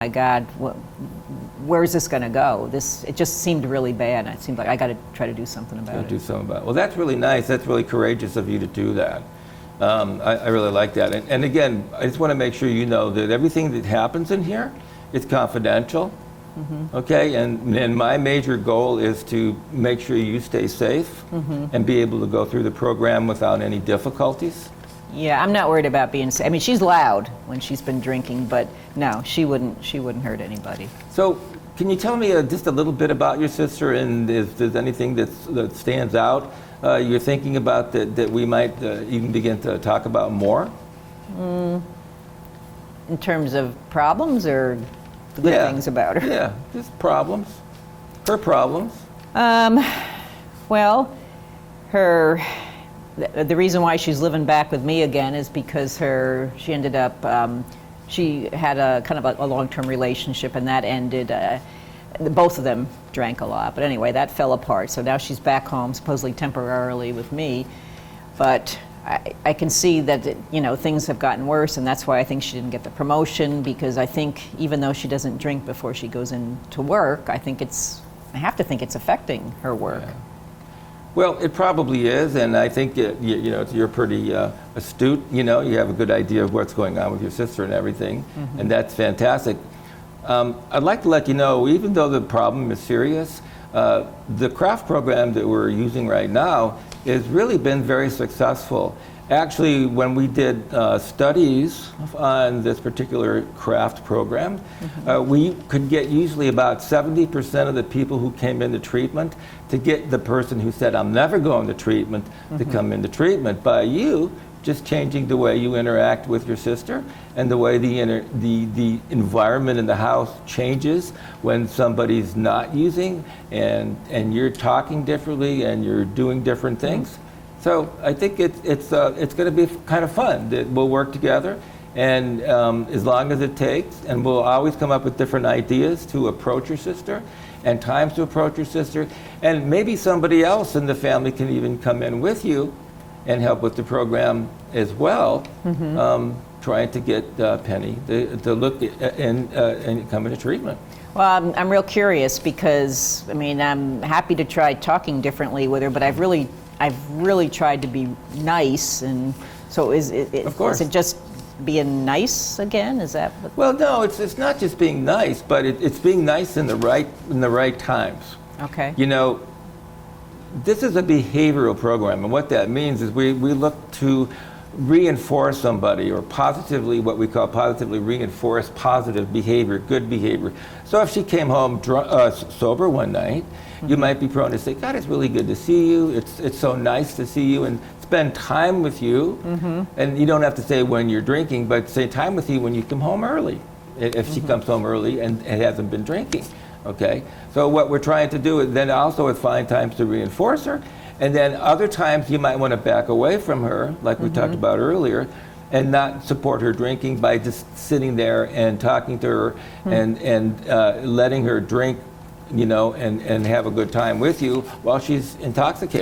my God, where's this going to go? It just seemed really bad. And it seemed like I got to try to do something about it. Do something about it. Well, that's really nice. That's really courageous of you to do that. I really like that. And again, I just want to make sure you know that everything that happens in here is confidential. Mm-hmm. Okay, and my major goal is to make sure you stay safe and be able to go through the program without any difficulties. Yeah, I'm not worried about being safe. I mean, she's loud when she's been drinking, but no, she wouldn't hurt anybody. So, can you tell me just a little bit about your sister, and if there's anything that stands out you're thinking about that we might even begin to talk about more? In terms of problems or the good things about her? Yeah, just problems. Her problems. Well, the reason why she's living back with me again is because she ended up, she had a kind of a long-term relationship, and that ended. Both of them drank a lot, but anyway, that fell apart. So now she's back home, supposedly temporarily with me, but I can see that things have gotten worse, and that's why I think she didn't get the promotion, because I think even though she doesn't drink before she goes into work, I have to think it's affecting her work. Yeah. Well, it probably is, and I think you're pretty astute. You have a good idea of what's going on with your sister and everything, and that's fantastic. I'd like to let you know, even though the problem is serious, the craft program that we're using right now has really been very successful. Actually, when we did studies on this particular craft program, we could get usually about 70% of the people who came into treatment to get the person who said, I'm never going to treatment, to come into treatment. By you just changing the way you interact with your sister and the way the environment in the house changes when somebody's not using, and you're talking differently and you're doing different things. So I think it's going to be kind of fun. We'll work together, and as long as it takes, and we'll always come up with different ideas to approach your sister and times to approach your sister, and maybe somebody else in the family can even come in with you and help with the program as well, trying to get Penny to look and come into treatment. Well, I'm real curious, because I'm happy to try talking differently with her, but I've really tried to be nice, and so is it just being nice again? Is that what? Well, no, it's not just being nice, but it's being nice in the right times. Okay. This is a behavioral program, and what that means is we look to reinforce somebody, or what we call positively reinforce positive behavior, good behavior. So if she came home sober one night, you might be prone to say, God, it's really good to see you. It's so nice to see you and spend time with you. And you don't have to say when you're drinking, but say time with you when you come home early, if she comes home early and hasn't been drinking. Okay, so what we're trying to do is then also find times to reinforce her, and then other times you might want to back away from her, like we talked about earlier, and not support her drinking by just sitting there and talking to her and letting her drink, and have a good time with you while she's intoxicated.